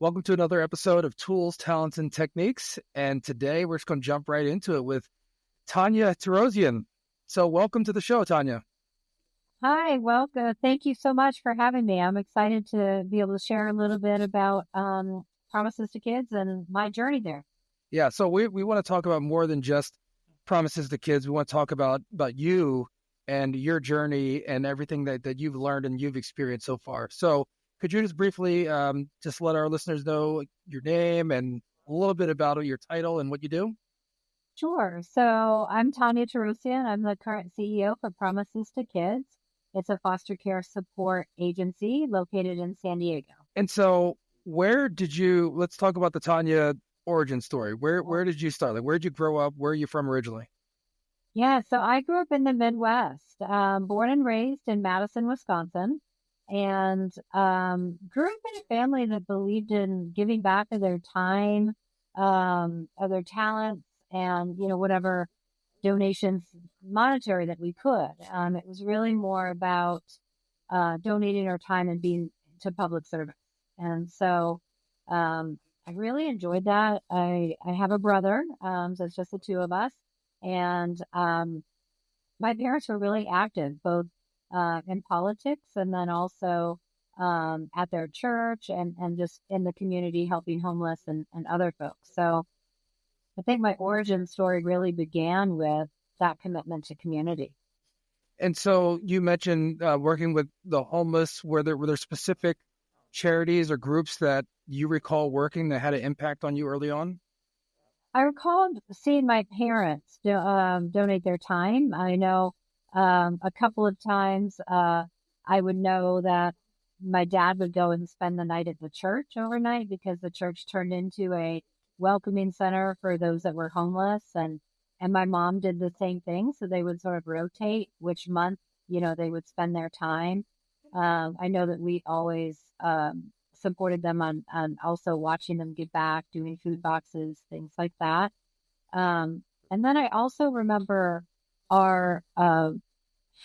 Welcome to another episode of Tools, Talents, and Techniques. And today we're just going to jump right into it with Tonya Torosian. So welcome to the show, Tanya. Hi, welcome. Thank you so much for having me. I'm excited to be able to share a little bit about Promises2Kids and my journey there. Yeah, so we want to talk about more than just Promises to Kids. We want to talk about you and your journey and everything that you've learned and you've experienced so far. So could you just briefly just let our listeners know your name and a little bit about your title and what you do? Sure. So I'm Tonya Torosian. I'm the current CEO for Promises2Kids. It's a foster care support agency located in San Diego. And so let's talk about the Tanya origin story. Where did you start? Like, where did you grow up? Where are you from originally? Yeah, so I grew up in the Midwest, born and raised in Madison, Wisconsin, and grew up in a family that believed in giving back of their time, of their talents, and, whatever donations monetary that we could. It was really more about donating our time and being to public service. And so I really enjoyed that. I have a brother, so it's just the two of us. And my parents were really active, both in politics and then also at their church and just in the community helping homeless and other folks. So I think my origin story really began with that commitment to community. And so you mentioned working with the homeless. Were there specific charities or groups that you recall working that had an impact on you early on? I recalled seeing my parents donate their time. I know a couple of times I would know that my dad would go and spend the night at the church overnight because the church turned into a welcoming center for those that were homeless. And my mom did the same thing. So they would sort of rotate which month, they would spend their time. I know that we always supported them on also watching them give back, doing food boxes, things like that. And then I also remember our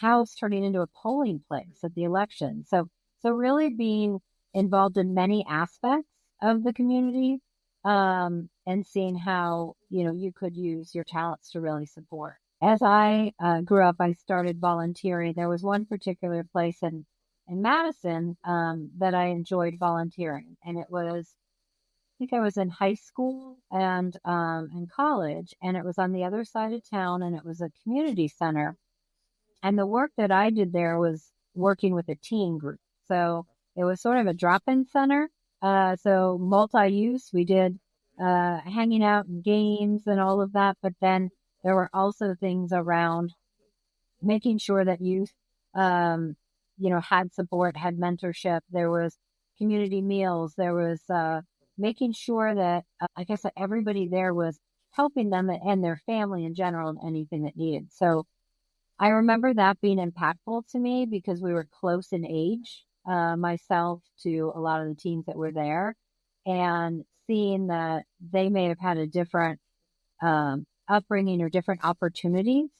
house turning into a polling place at the election. So really being involved in many aspects of the community and seeing how, you could use your talents to really support. As I grew up, I started volunteering. There was one particular place in Madison that I enjoyed volunteering. And it was, I think I was in high school and in college, and it was on the other side of town, and it was a community center. And the work that I did there was working with a teen group. So it was sort of a drop-in center. So multi-use, we did hanging out and games and all of that. But then there were also things around making sure that youth, had support, had mentorship. There was community meals. There was making sure that, I guess, that everybody there was helping them and their family in general and anything that needed. So I remember that being impactful to me because we were close in age, myself to a lot of the teens that were there, and seeing that they may have had a different upbringing or different opportunities,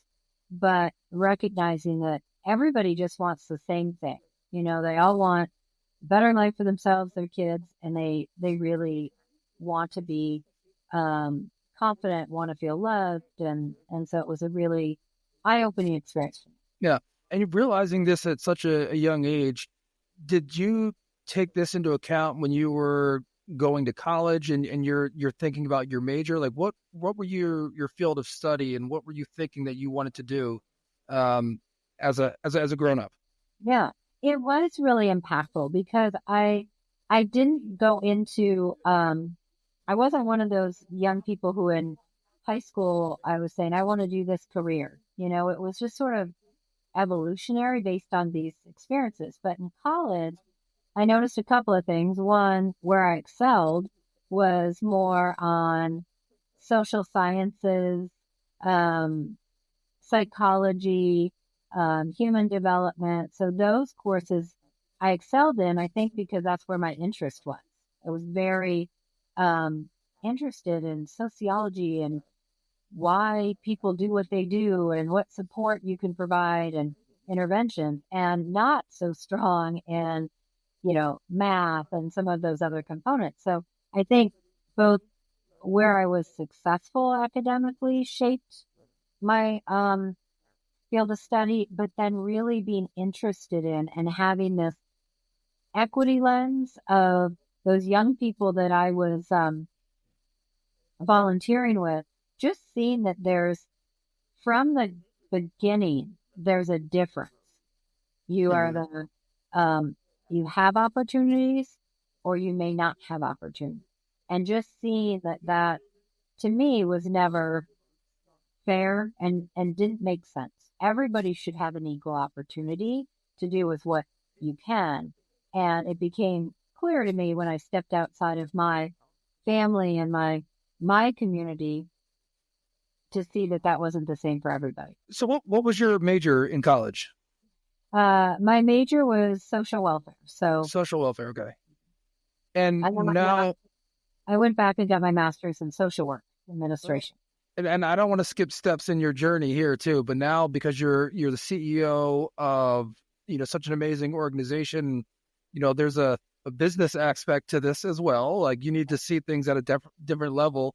but recognizing that everybody just wants the same thing. They all want a better life for themselves, their kids, and they really want to be confident, want to feel loved. And so it was a really eye-opening experience. Yeah. And you're realizing this at such a young age. Did you take this into account when you were going to college and you're thinking about your major? Like what were your field of study and what were you thinking that you wanted to do as a grown-up? Yeah, it was really impactful because I didn't go into I wasn't one of those young people who in high school I was saying I want to do this career. It was just sort of evolutionary based on these experiences. But in college, I noticed a couple of things. One, where I excelled was more on social sciences, psychology, human development. So those courses I excelled in, I think, because that's where my interest was. I was very interested in sociology and why people do what they do and what support you can provide and intervention, and not so strong in math and some of those other components. So I think both where I was successful academically shaped my field of study, but then really being interested in and having this equity lens of those young people that I was volunteering with, just seeing that from the beginning, there's a difference. You are you have opportunities or you may not have opportunities. And just seeing that to me was never fair and didn't make sense. Everybody should have an equal opportunity to do with what you can. And it became clear to me when I stepped outside of my family and my community to see that wasn't the same for everybody. So what was your major in college? My major was social welfare. So social welfare. Okay. And I went back and got my master's in social work administration. And I don't want to skip steps in your journey here too, but now because you're the CEO of, such an amazing organization, there's a business aspect to this as well. Like you need to see things at a different level.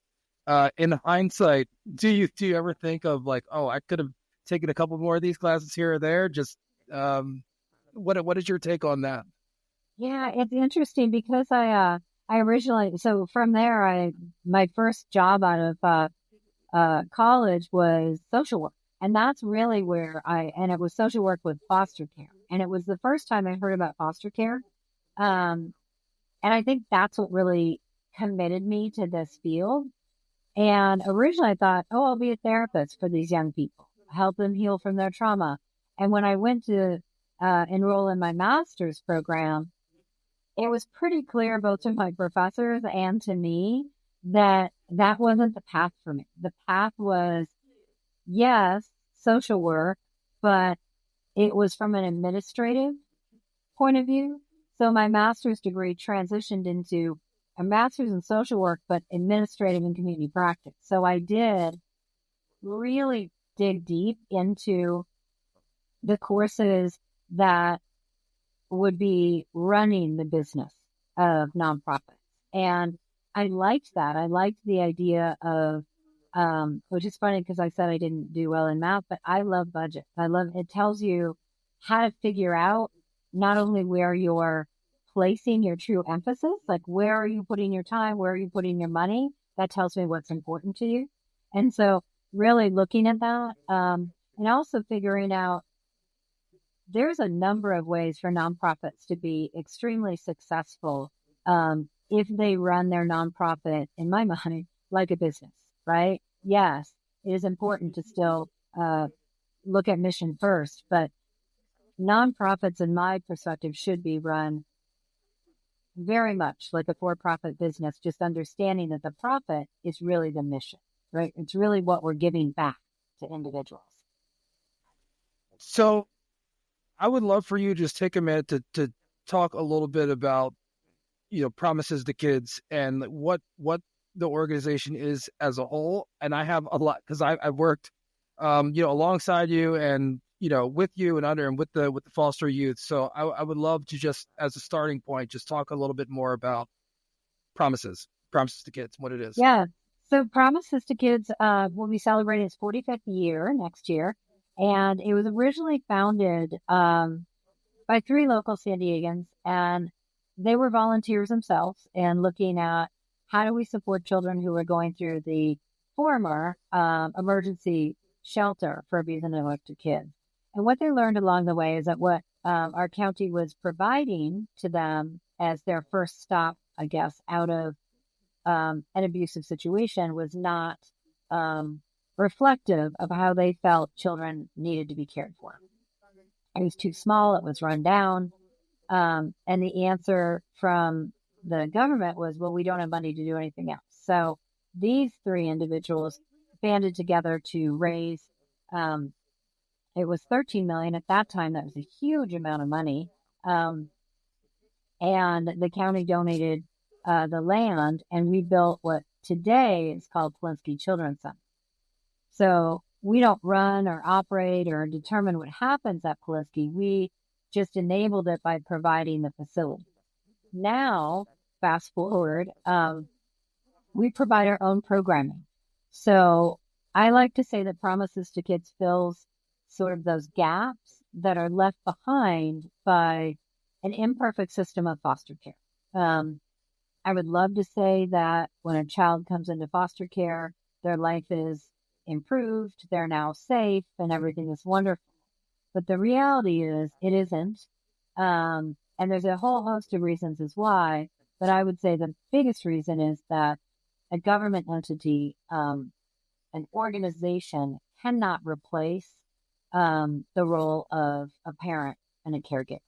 In hindsight, do you ever think of like, oh, I could have taken a couple more of these classes here or there? Just what is your take on that? Yeah, it's interesting because I originally, so from there, my first job out of college was social work. And that's really where and it was social work with foster care. And it was the first time I heard about foster care. And I think that's what really committed me to this field. And originally I thought, oh, I'll be a therapist for these young people, help them heal from their trauma. And when I went to enroll in my master's program, it was pretty clear both to my professors and to me that wasn't the path for me. The path was, yes, social work, but it was from an administrative point of view. So my master's degree transitioned into a master's in social work, but administrative and community practice. So I did really dig deep into the courses that would be running the business of nonprofits. And I liked that. I liked the idea of, which is funny because I said I didn't do well in math, but I love budget. It tells you how to figure out not only where you're placing your true emphasis, like where are you putting your time, where are you putting your money? That tells me what's important to you. And so really looking at that, and also figuring out there's a number of ways for nonprofits to be extremely successful if they run their nonprofit, in my mind, like a business, right? Yes, it is important to still look at mission first, but nonprofits, in my perspective, should be run very much like a for-profit business, just understanding that the profit is really the mission, right? It's really what we're giving back to individuals. So I would love for you to just take a minute to talk a little bit about, Promises2Kids and what the organization is as a whole. And I have a lot, because I've worked, alongside you and, with you and under and with the foster youth. So I would love to just, as a starting point, just talk a little bit more about Promises2Kids, what it is. Yeah. So Promises2Kids will be celebrating its 45th year next year. And it was originally founded by 3 local San Diegans, and they were volunteers themselves and looking at how do we support children who are going through the former emergency shelter for abused and neglected kids. And what they learned along the way is that what our county was providing to them as their first stop, I guess, out of an abusive situation was not reflective of how they felt children needed to be cared for. It was too small. It was run down. And the answer from the government was, well, we don't have money to do anything else. So these 3 individuals banded together to raise, it was $13 million at that time. That was a huge amount of money. And the county donated the land, and we built what today is called Polinsky Children's Center. So we don't run or operate or determine what happens at Polinsky. We just enabled it by providing the facility. now, fast forward, we provide our own programming. So I like to say that Promises to Kids fills sort of those gaps that are left behind by an imperfect system of foster care. I would love to say that when a child comes into foster care, their life is improved, they're now safe, and everything is wonderful. But the reality is, it isn't. And there's a whole host of reasons as why. But I would say the biggest reason is that a government entity, an organization cannot replace the role of a parent and a caregiver.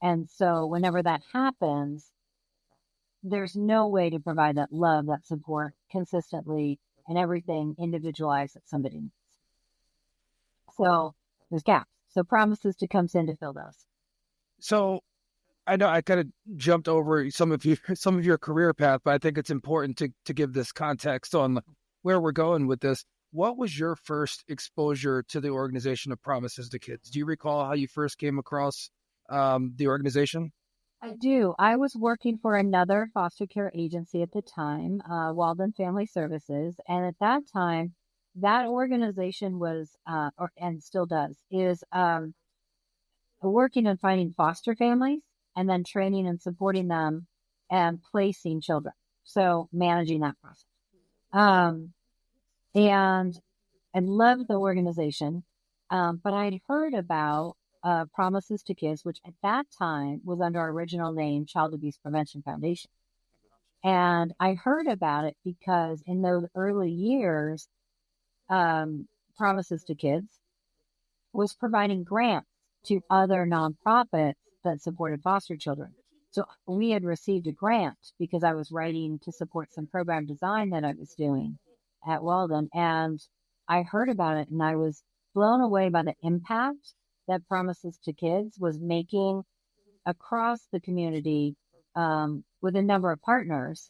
And so whenever that happens, there's no way to provide that love, that support consistently and everything individualized that somebody needs. So there's gaps. So Promises to comes in to fill those. So I know I kind of jumped over some of your career path, but I think it's important to give this context on where we're going with this. What was your first exposure to the organization of Promises to Kids? Do you recall how you first came across the organization? I do. I was working for another foster care agency at the time, Walden Family Services. And at that time, that organization was, and still does, is working on finding foster families and then training and supporting them and placing children. So managing that process. And I loved the organization, but I'd heard about Promises to Kids, which at that time was under our original name, Child Abuse Prevention Foundation. And I heard about it because in those early years, Promises to Kids was providing grants to other nonprofits that supported foster children. So we had received a grant because I was writing to support some program design that I was doing at Walden. And I heard about it and I was blown away by the impact that Promises to Kids was making across the community with a number of partners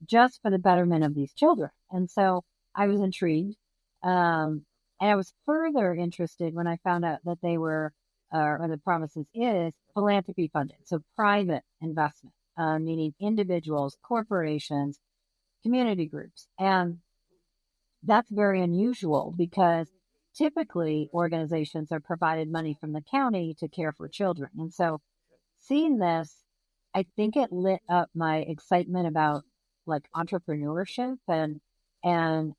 just for the betterment of these children. And so I was intrigued. And I was further interested when I found out that they were, or the Promises is philanthropy funded. So private investment, meaning individuals, corporations, community groups. And that's very unusual because typically organizations are provided money from the county to care for children. And so seeing this, I think it lit up my excitement about like entrepreneurship and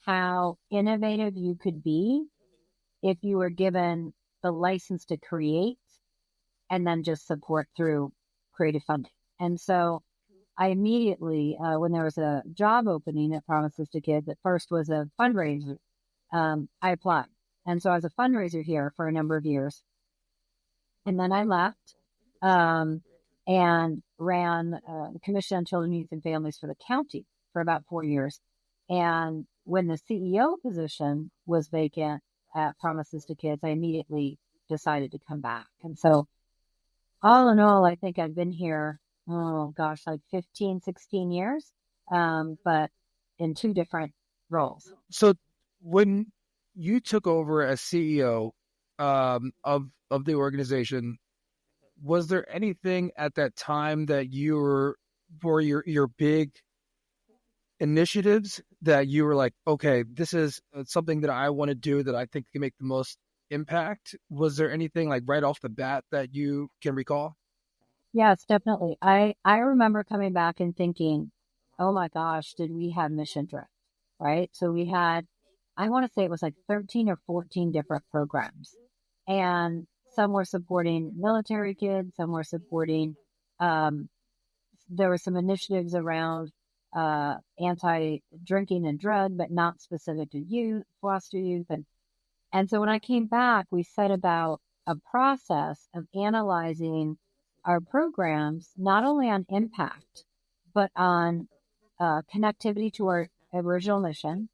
how innovative you could be if you were given the license to create and then just support through creative funding. And so I immediately, when there was a job opening at Promises to Kids, at first was a fundraiser, I applied. And so I was a fundraiser here for a number of years. And then I left and ran the Commission on Children, Youth, and Families for the county for about 4 years. And when the CEO position was vacant at Promises to Kids, I immediately decided to come back. And so all in all, I think I've been here, like 15, 16 years, but in 2 different roles. So when you took over as CEO of the organization, was there anything at that time that you were for your big initiatives that you were like, okay, this is something that I want to do that I think can make the most impact? Was there anything like right off the bat that you can recall? Yes, definitely. I remember coming back and thinking, oh my gosh, did we have mission drift, right? So we had, I want to say it was like 13 or 14 different programs. And some were supporting military kids, some were supporting, there were some initiatives around anti-drinking and drug, but not specific to youth, foster youth. And so when I came back, we set about a process of analyzing our programs, not only on impact, but on connectivity to our original mission,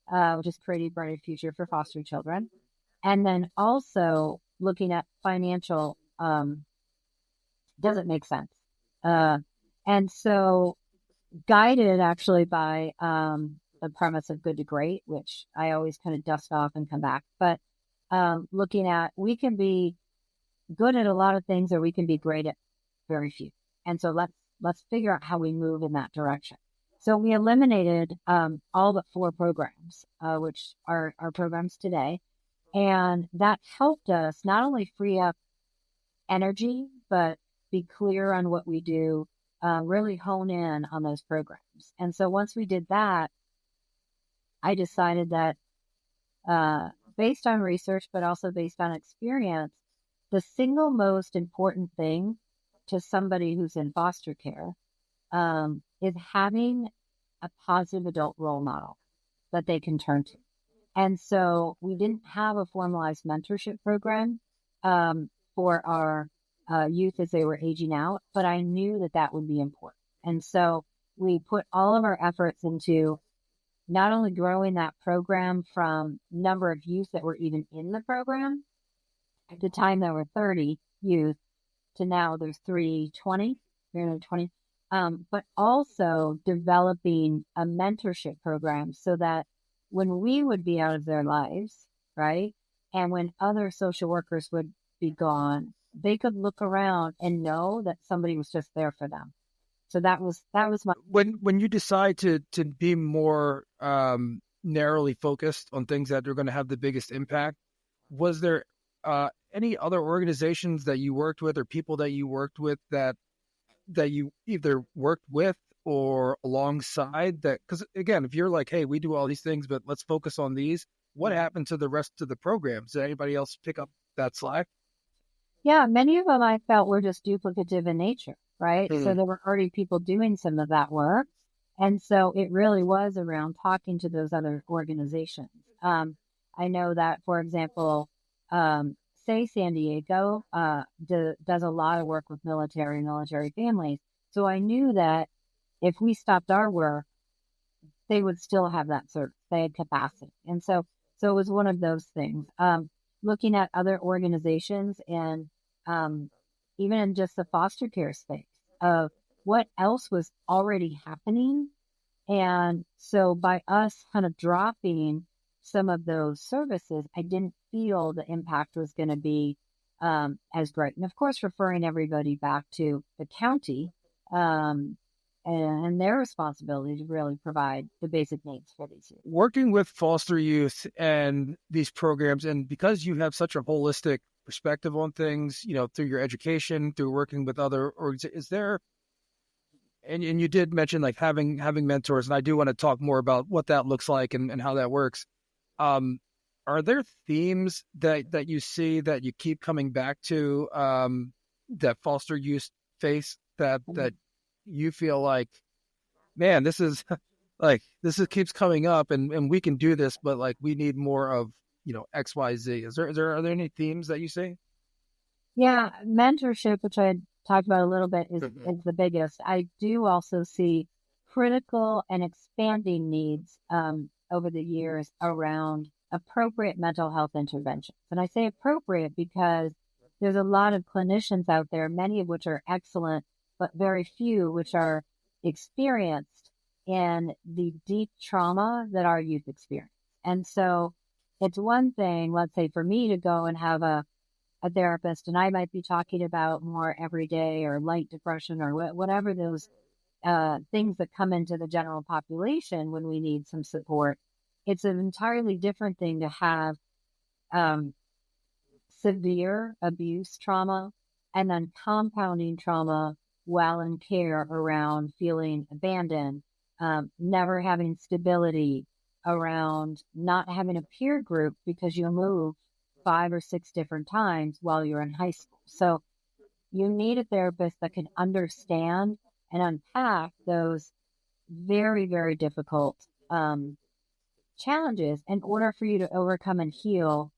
which is creating a brighter future for foster children. And then also looking at financial, does it make sense? And so guided actually by the premise of good to great, which I always kind of dust off and come back. But looking at, we can be good at a lot of things or we can be great at very few. And so let's let's figure out how we move in that direction. So we eliminated all but 4 programs, which are our programs today. And that helped us not only free up energy, but be clear on what we do, really hone in on those programs. And so once we did that, I decided that based on research, but also based on experience, the single most important thing to somebody who's in foster care is having a positive adult role model that they can turn to. And so we didn't have a formalized mentorship program for our youth as they were aging out, but I knew that that would be important. And so we put all of our efforts into not only growing that program from number of youth that were even in the program. At the time, there were 30 youth to now there's 320, but also developing a mentorship program so that when we would be out of their lives, right, and when other social workers would be gone, they could look around and know that somebody was just there for them. So that was my. When you decide to be more narrowly focused on things that are going to have the biggest impact, was there any other organizations that you worked with or people that you worked with that you either worked with or alongside that? Because again, if you're like, hey, we do all these things, but let's focus on these, what happened to the rest of the programs? Did anybody else pick up that slack? Yeah, many of them I felt were just duplicative in nature, right? Mm-hmm. So there were already people doing some of that work. And so it really was around talking to those other organizations. I know that, for example, say San Diego does a lot of work with military families. So I knew that if we stopped our work, they would still have that service. They had capacity. And so it was one of those things. Looking at other organizations and even in just the foster care space of what else was already happening. And so by us kind of dropping some of those services, I didn't feel the impact was going to be as great. And of course, referring everybody back to the county and their responsibility to really provide the basic needs for these youth. Working with foster youth and these programs, and because you have such a holistic perspective on things, through your education, through working with other organizations, is there, and you did mention like having mentors, and I do want to talk more about what that looks like and how that works. Are there themes that you see that you keep coming back to that foster youth face that you feel like, man, this is keeps coming up and we can do this, but like we need more of, XYZ. Are there any themes that you see? Yeah, mentorship, which I talked about a little bit, is the biggest. I do also see critical and expanding needs over the years around appropriate mental health interventions. And I say appropriate because there's a lot of clinicians out there, many of which are excellent, but very few which are experienced in the deep trauma that our youth experience. And so it's one thing, let's say, for me to go and have a therapist, and I might be talking about more everyday or light depression or whatever those things that come into the general population when we need some support. It's an entirely different thing to have severe abuse trauma and then compounding trauma while in care around feeling abandoned, never having stability, around not having a peer group because you move 5 or 6 different times while you're in high school. So you need a therapist that can understand and unpack those very, very difficult challenges in order for you to overcome and heal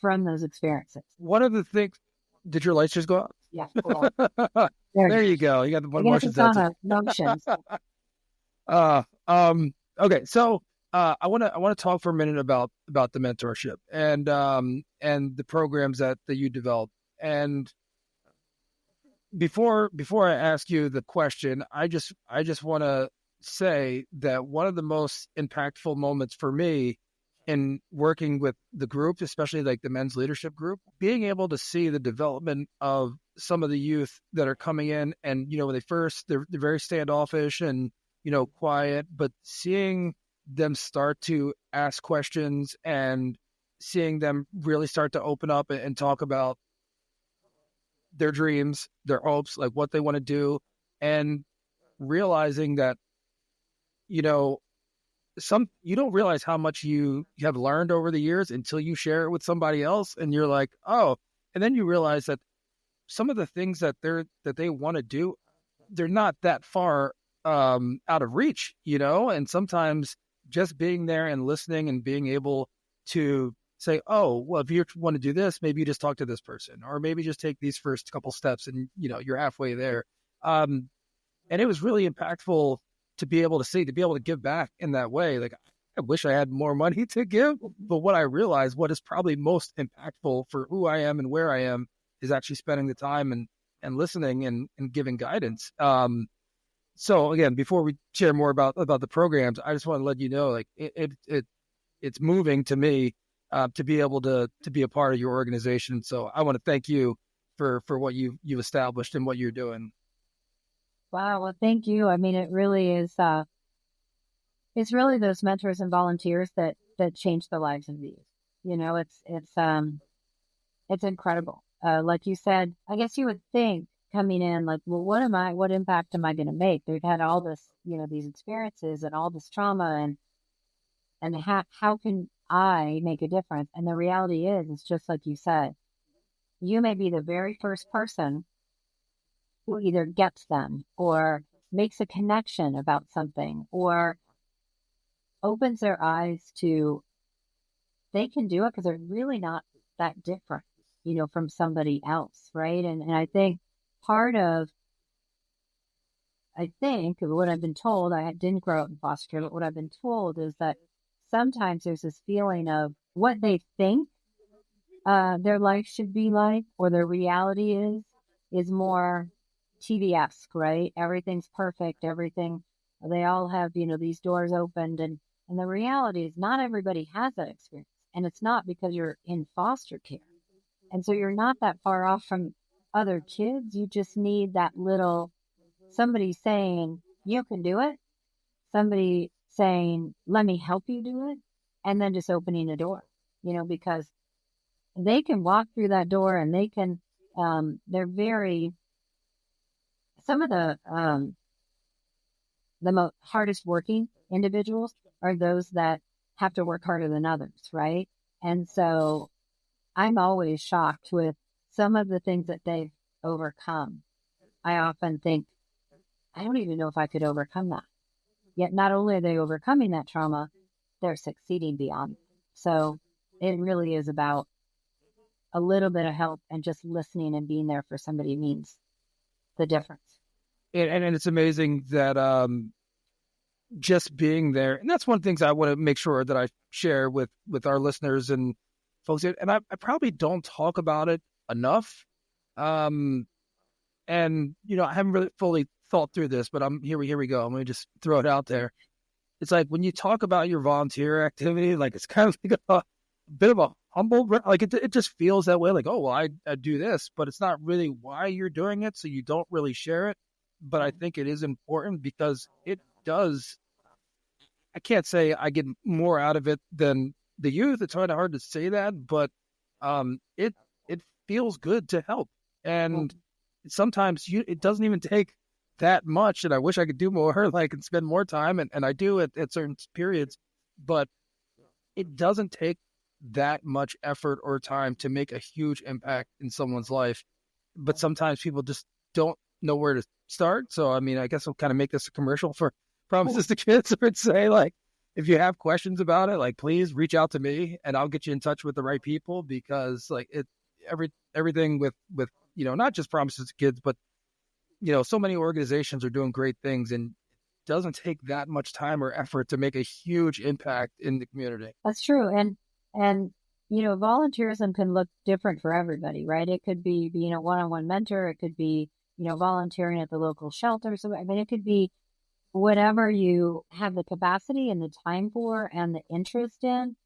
from those experiences. One of the things, did your lights just go out? Yeah. Cool. There you go. You got the one motion sensor. Motions. Okay, so I want to talk for a minute about the mentorship and the programs that you develop. And before I ask you the question, I just want to say that one of the most impactful moments for me in working with the group, especially like the men's leadership group, being able to see the development of some of the youth that are coming in, and when they're very standoffish and quiet, but seeing them start to ask questions and seeing them really start to open up and talk about their dreams, their hopes, like what they want to do, and realizing that you know you don't realize how much you have learned over the years until you share it with somebody else, and you're like, oh, and then you realize that some of the things that they want to do, they're not that far out of reach, and sometimes just being there and listening and being able to say, oh, well, if you want to do this, maybe you just talk to this person, or maybe just take these first couple steps and you're halfway there. And it was really impactful to be able to give back in that way. Like, I wish I had more money to give, but what I realized, what is probably most impactful for who I am and where I am, is actually spending the time and listening and giving guidance. So again, before we share more about the programs, I just want to let you know, like it's moving to me to be able to be a part of your organization. So I want to thank you for what you've established and what you're doing. Wow. Well, thank you. I mean, it really is, it's really those mentors and volunteers that change the lives of these. It's incredible. Like you said, I guess you would think coming in, like, well, what impact am I going to make? They've had all this, these experiences and all this trauma, and how can I make a difference? And the reality is, it's just like you said, you may be the very first person who either gets them or makes a connection about something or opens their eyes to, they can do it because they're really not that different, from somebody else. Right. And I think what I've been told, I didn't grow up in foster care, but what I've been told is that sometimes there's this feeling of what they think their life should be like, or their reality is more TV-esque, right? Everything's perfect. They all have, these doors opened. And the reality is not everybody has that experience. And it's not because you're in foster care. And so you're not that far off from other kids. You just need that little, somebody saying, you can do it. Somebody saying, let me help you do it. And then just opening the door, because they can walk through that door and they can, they're very, some of the most hardest working individuals are those that have to work harder than others, right? And so I'm always shocked with some of the things that they've overcome. I often think, I don't even know if I could overcome that. Yet not only are they overcoming that trauma, they're succeeding beyond. So it really is about a little bit of help, and just listening and being there for somebody means the difference. And it's amazing that just being there, and that's one of the things I want to make sure that I share with our listeners and folks. And I probably don't talk about it enough. And I haven't really fully thought through this, but here we go. I'm going to just throw it out there. It's like when you talk about your volunteer activity, like it's kind of like a bit of a humble, like it just feels that way. Like, oh, well, I do this, but it's not really why you're doing it. So you don't really share it. But I think it is important because it does. I can't say I get more out of it than the youth. It's kind of hard to say that, but it feels good to help. And sometimes it doesn't even take that much. And I wish I could do more, like, and spend more time. And I do at certain periods, but it doesn't take that much effort or time to make a huge impact in someone's life. But sometimes people just don't know where to start. So, I mean, I guess I'll kind of make this a commercial for Promises to Kids. I would say, like, if you have questions about it, like, please reach out to me and I'll get you in touch with the right people, because like everything with not just Promises to Kids, but so many organizations are doing great things, and it doesn't take that much time or effort to make a huge impact in the community. That's true. And volunteerism can look different for everybody, right? It could be being a one-on-one mentor. It could be, volunteering at the local shelter. So, I mean, it could be whatever you have the capacity and the time for and the interest in.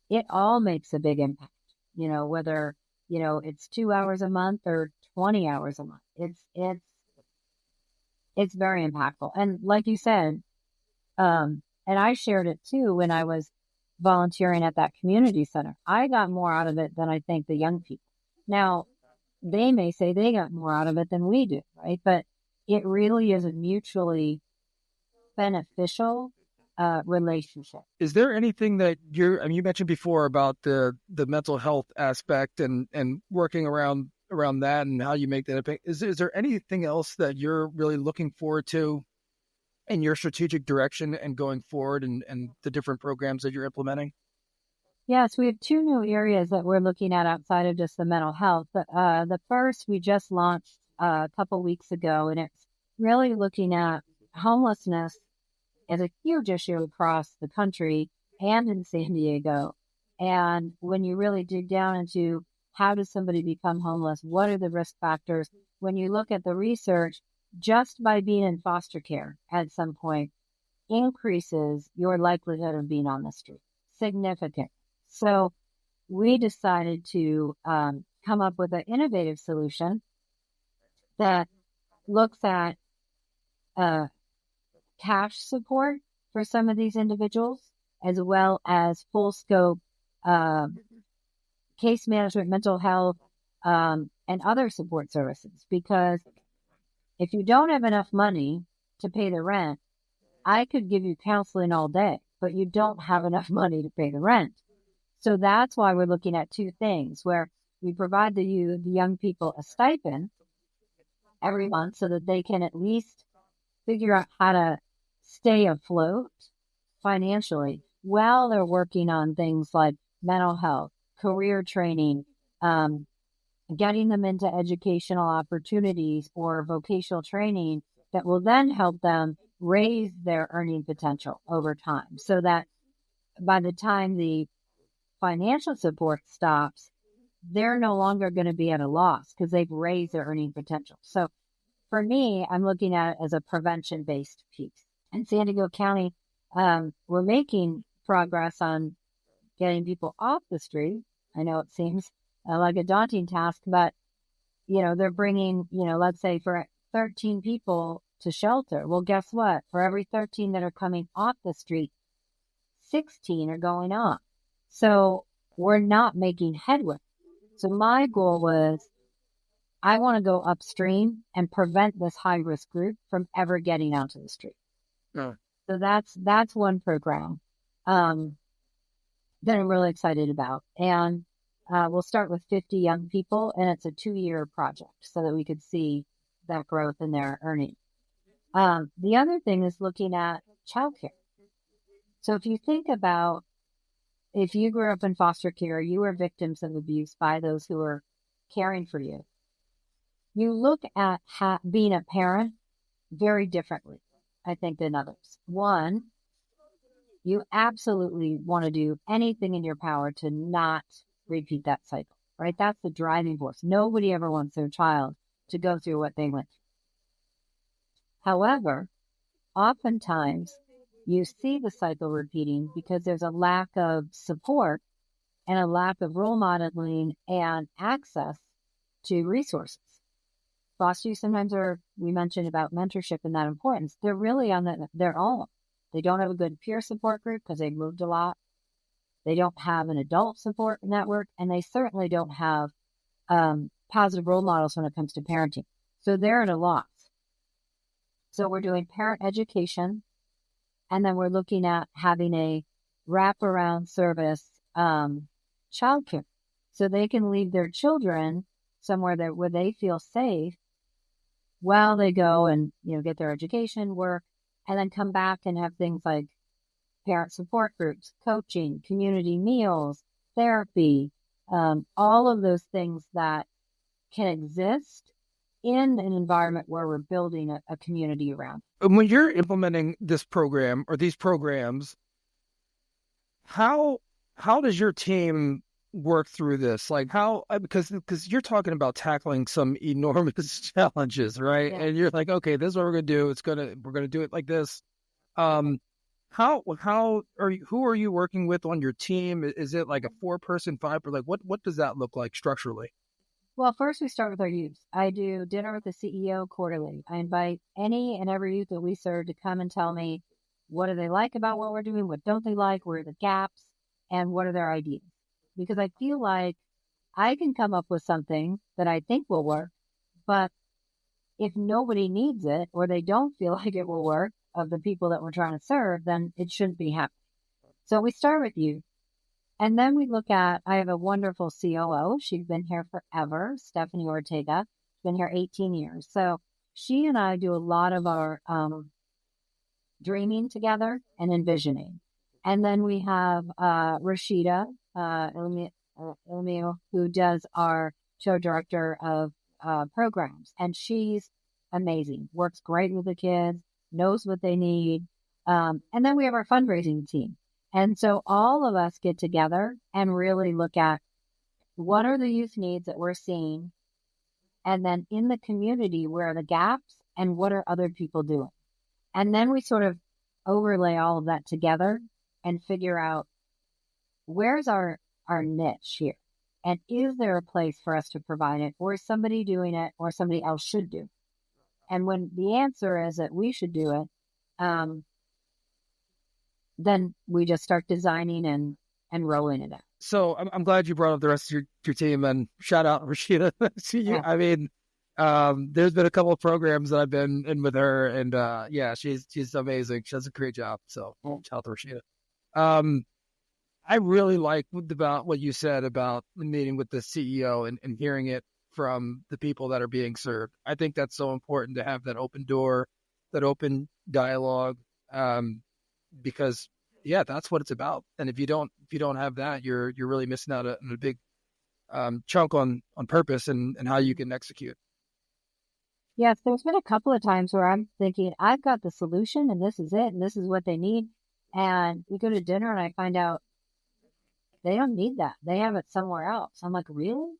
it all makes a big impact, whether, it's 2 hours a month or 20 hours a month. It's very impactful. And like you said, and I shared it too when I was volunteering at that community center. I got more out of it than I think the young people. Now, they may say they got more out of it than we do, right? But it really is a mutually beneficial relationship. Is there anything that you mentioned before about the mental health aspect and working around that and how you make that impact? Is there anything else that you're really looking forward to in your strategic direction and going forward and the different programs that you're implementing? Yes, we have two new areas that we're looking at outside of just the mental health. The first we just launched a couple weeks ago, and it's really looking at homelessness as a huge issue across the country and in San Diego. And when you really dig down into how does somebody become homeless, what are the risk factors? When you look at the research, just by being in foster care at some point increases your likelihood of being on the street significantly. So we decided to come up with an innovative solution that looks at cash support for some of these individuals, as well as full scope case management, mental health, and other support services. Because if you don't have enough money to pay the rent, I could give you counseling all day, but you don't have enough money to pay the rent. So that's why we're looking at two things where we provide the young people a stipend every month so that they can at least figure out how to stay afloat financially while they're working on things like mental health, career training, getting them into educational opportunities or vocational training that will then help them raise their earning potential over time so that by the time the financial support stops, they're no longer going to be at a loss because they've raised their earning potential. So for me, I'm looking at it as a prevention-based piece. In San Diego County, we're making progress on getting people off the street. I know it seems like a daunting task, but, they're bringing, let's say for 13 people to shelter. Well, guess what? For every 13 that are coming off the street, 16 are going on. So we're not making headway. So my goal was I want to go upstream and prevent this high-risk group from ever getting onto the street. Oh. So that's one program that I'm really excited about. And we'll start with 50 young people, and it's a 2-year project so that we could see that growth in their earnings. The other thing is looking at childcare. So if you think about if you grew up in foster care, you were victims of abuse by those who were caring for you. You look at being a parent very differently, I think, than others. One, you absolutely want to do anything in your power to not repeat that cycle, right? That's the driving force. Nobody ever wants their child to go through what they went through. However, oftentimes you see the cycle repeating because there's a lack of support and a lack of role modeling and access to resources. Foster youth sometimes we mentioned about mentorship and that importance. They're really on their own. They don't have a good peer support group because they've moved a lot. They don't have an adult support network, and they certainly don't have positive role models when it comes to parenting. So they're at a loss. So we're doing parent education, and then we're looking at having a wraparound service, childcare, so they can leave their children somewhere where they feel safe while they go and get their education, work, and then come back and have things like parent support groups, coaching, community meals, therapy, all of those things that can exist in an environment where we're building a community around. When you're implementing this program or these programs, how does your team work through this? Like because you're talking about tackling some enormous challenges, right? Yeah. And you're like, okay, this is what we're going to do. We're going to do it like this. How How are you? Who are you working with on your team? Is it like a 4-person, 5? Or like what does that look like structurally? Well, first we start with our youth. I do dinner with the CEO quarterly. I invite any and every youth that we serve to come and tell me what do they like about what we're doing, what don't they like, where are the gaps, and what are their ideas. Because I feel like I can come up with something that I think will work, but if nobody needs it or they don't feel like it will work of the people that we're trying to serve, then it shouldn't be happening. So we start with youth. And then we look at, I have a wonderful COO. She's been here forever, Stephanie Ortega. She's been here 18 years. So she and I do a lot of our dreaming together and envisioning. And then we have Rashida Ilmio, who does our show director of programs. And she's amazing, works great with the kids, knows what they need. And then we have our fundraising team. And so all of us get together and really look at what are the youth needs that we're seeing. And then in the community, where are the gaps and what are other people doing? And then we sort of overlay all of that together and figure out where's our niche here? And is there a place for us to provide it, or is somebody doing it, or somebody else should do it? And when the answer is that we should do it, then we just start designing and rolling it out. So I'm glad you brought up the rest of your team, and shout out Rashida. I mean, there's been a couple of programs that I've been in with her, and yeah, she's amazing. She does a great job. So shout out to Rashida. I really like about what you said about the meeting with the CEO and hearing it from the people that are being served. I think that's so important to have that open door, that open dialogue, because yeah, that's what it's about. And if you don't have that, you're really missing out on a big chunk on purpose and how you can execute. Yes, there's been a couple of times where I'm thinking, I've got the solution and this is it and this is what they need. And we go to dinner and I find out they don't need that. They have it somewhere else. I'm like, really?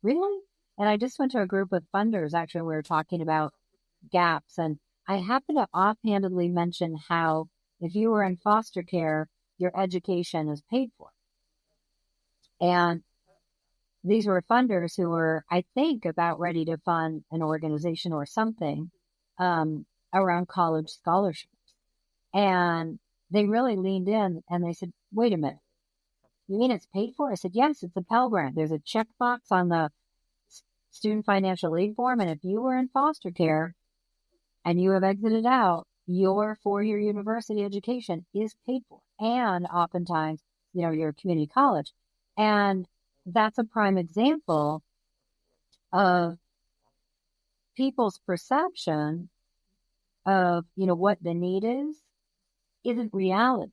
Really? And I just went to a group of funders, actually, we were talking about gaps. And I happened to offhandedly mention how if you were in foster care, your education is paid for. And these were funders who were, I think, about ready to fund an organization or something around college scholarships. And they really leaned in and they said, wait a minute. You mean it's paid for? I said, yes, it's a Pell Grant. There's a checkbox on the student financial aid form. And if you were in foster care and you have exited out, your 4-year university education is paid for. And oftentimes, your community college. And that's a prime example of people's perception of, what the need isn't reality.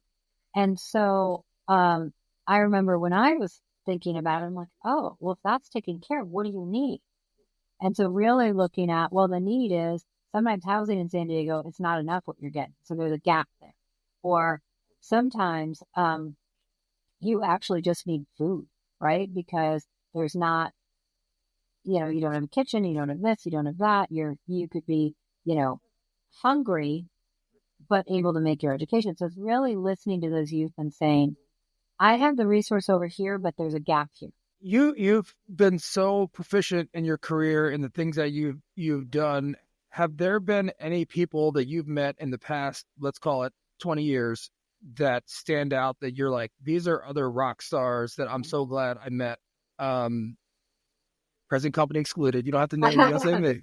And so, I remember when I was thinking about it, I'm like, oh, well, if that's taken care of, what do you need? And so really looking at, well, the need is sometimes housing in San Diego, it's not enough what you're getting. So there's a gap there. Or sometimes you actually just need food, right? Because there's not, you don't have a kitchen, you don't have this, you don't have that. You could be, hungry, but able to make your education. So it's really listening to those youth and saying, I have the resource over here, but there's a gap here. You've been so proficient in your career and the things that you've done. Have there been any people that you've met in the past, let's call it 20 years, that stand out that you're like, these are other rock stars that I'm so glad I met? Present company excluded. You don't have to name me.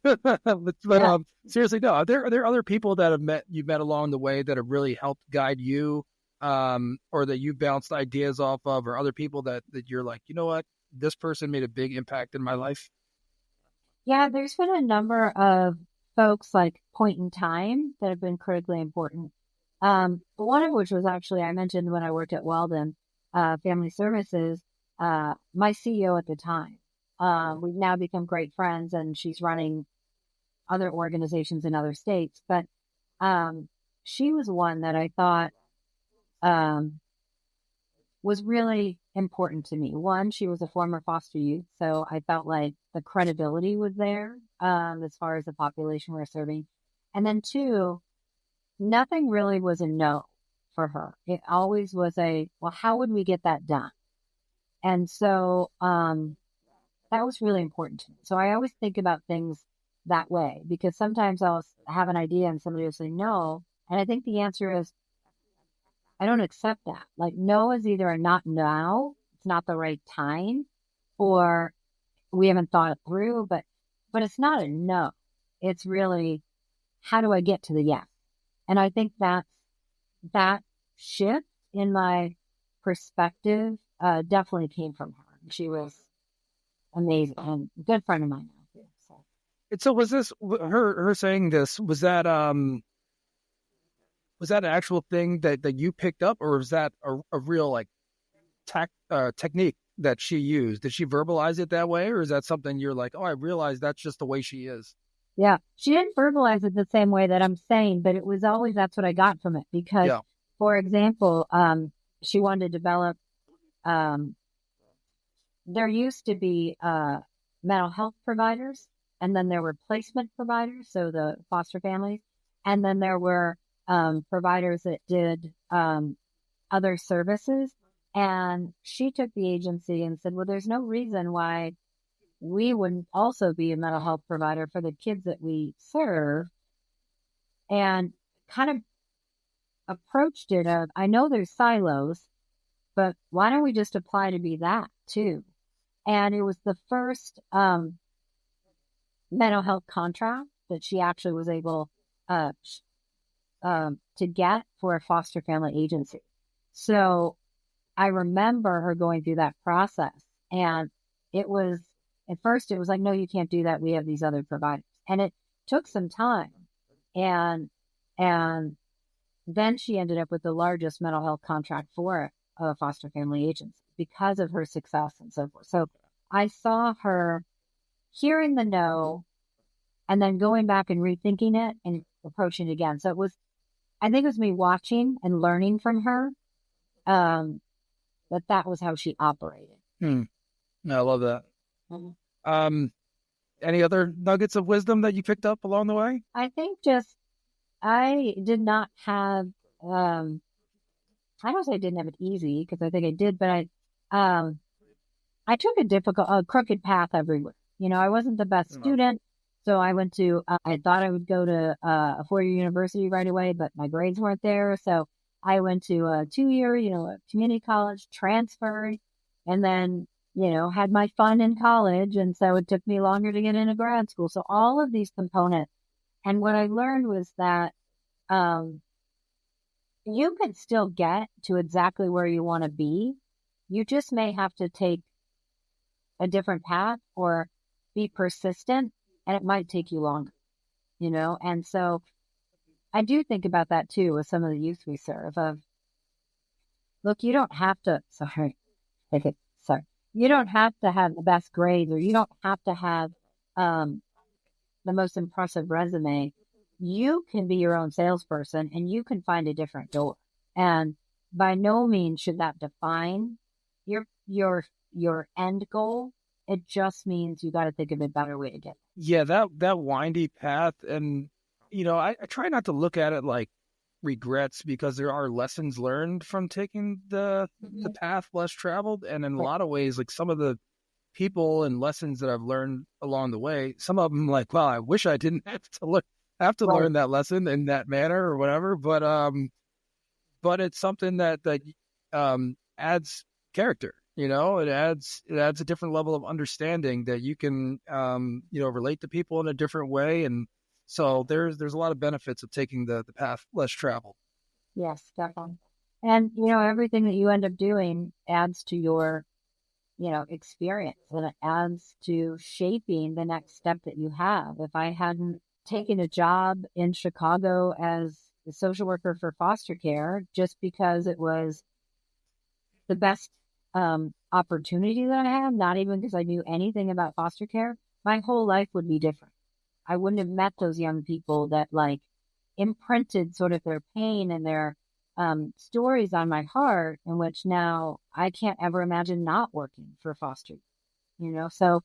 But seriously, no. Are there other people that you've met along the way that have really helped guide you? Or that you bounced ideas off of, or other people that you're like, you know what, this person made a big impact in my life? Yeah, there's been a number of folks like point in time that have been critically important. One of which was actually, I mentioned when I worked at Weldon Family Services, my CEO at the time. We've now become great friends and she's running other organizations in other states. But she was one that I thought was really important to me. One, she was a former foster youth, so I felt like the credibility was there as far as the population we're serving. And then two, nothing really was a no for her. It always was well, how would we get that done? And so, that was really important to me. So I always think about things that way because sometimes I'll have an idea and somebody will say no. And I think the answer is, I don't accept that. Like, no is either a not now, it's not the right time, or we haven't thought it through, but it's not a no. It's really, how do I get to the yes? And I think that shift in my perspective definitely came from her. She was amazing and a good friend of mine now too. So And so was this her saying this? Was that an actual thing that you picked up, or was that a real like technique that she used? Did she verbalize it that way, or is that something you're like, oh, I realize that's just the way she is? yeah, she didn't verbalize it the same way that I'm saying, but it was always that's what I got from it. Because, Yeah. for example, she wanted to develop. Um, there used to be mental health providers, and then there were placement providers, so the foster families, and then there were providers that did other services. And she took the agency and said, well, there's no reason why we wouldn't also be a mental health provider for the kids that we serve, and kind of approached it of, I know there's silos, but why don't we just apply to be that too? And it was the first mental health contract that she actually was able uh, to get for a foster family agency. So I remember her going through that process, and it was, at first it was like, no, you can't do that. We have these other providers. And it took some time. And, and then she ended up with the largest mental health contract for a foster family agency because of her success and so forth. So I saw her hearing the no and then going back and rethinking it and approaching it again. So I think it was me watching and learning from her, that was how she operated. Hmm. I love that. Mhm. Any other nuggets of wisdom that you picked up along the way? I think just, I did not have, I don't say I didn't have it easy because I think I did, but I took a crooked path everywhere. I wasn't the best student. So I went to, I thought I would go to a 4-year university right away, but my grades weren't there. So I went to a 2-year, a community college, transferred, and then, had my fun in college. And so it took me longer to get into grad school. So all of these components. And what I learned was that you can still get to exactly where you want to be. You just may have to take a different path or be persistent, and it might take you longer, And so I do think about that too with some of the youth we serve of, look, you don't have to, you don't have to have the best grades, or you don't have to have the most impressive resume. You can be your own salesperson and you can find a different door. And by no means should that define your end goal. It just means you got to think of a better way to get there. Yeah, that windy path, and I try not to look at it like regrets, because there are lessons learned from taking the path less traveled, and in a lot of ways, like some of the people and lessons that I've learned along the way, some of them like, wow, I wish I didn't have to learn that lesson in that manner or whatever, but it's something that adds character. It adds a different level of understanding that you can relate to people in a different way, and so there's a lot of benefits of taking the path less traveled. Yes, definitely. And everything that you end up doing adds to your experience, and it adds to shaping the next step that you have. If I hadn't taken a job in Chicago as a social worker for foster care just because it was the best opportunity that I had, not even because I knew anything about foster care, my whole life would be different. I wouldn't have met those young people that imprinted sort of their pain and their stories on my heart, in which now I can't ever imagine not working for foster, so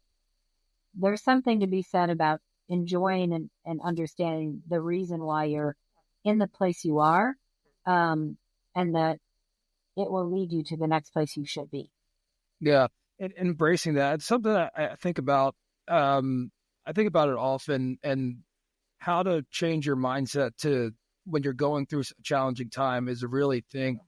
there's something to be said about enjoying and understanding the reason why you're in the place you are, and that it will lead you to the next place you should be. Yeah, and embracing that. It's something that I think about. I think about it often, and how to change your mindset to when you're going through a challenging time is to really think,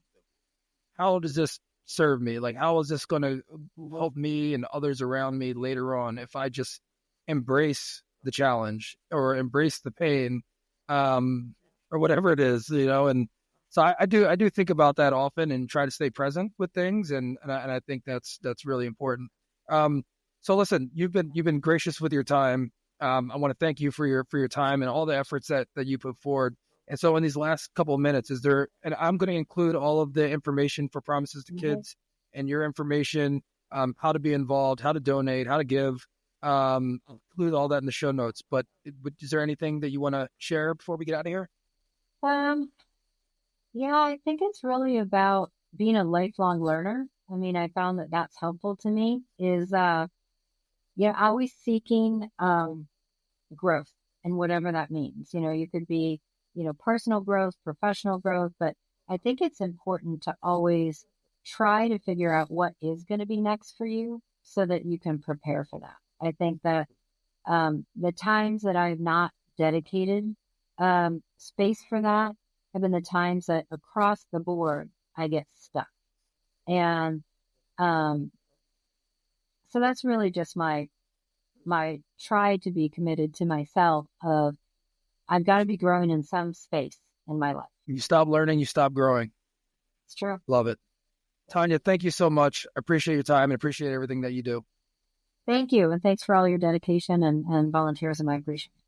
how does this serve me? Like, how is this going to help me and others around me later on if I just embrace the challenge or embrace the pain, or whatever it is, And so I do think about that often and try to stay present with things, and I think that's really important. So listen, you've been gracious with your time. I want to thank you for your time and all the efforts that you put forward. And so in these last couple of minutes, and I'm going to include all of the information for Promises to Kids and your information, how to be involved, how to donate, how to give. I'll include all that in the show notes. But is there anything that you want to share before we get out of here? Um, yeah, I think it's really about being a lifelong learner. I mean, I found that that's helpful to me is, always seeking, growth and whatever that means. You could be, personal growth, professional growth, but I think it's important to always try to figure out what is going to be next for you so that you can prepare for that. I think that the times that I have not dedicated space for that have been the times that across the board I get stuck. And so that's really just my try to be committed to myself of I've got to be growing in some space in my life. You stop learning, you stop growing. It's true. Love it. Tanya, thank you so much. I appreciate your time and appreciate everything that you do. Thank you. And thanks for all your dedication and volunteers. And I appreciate it.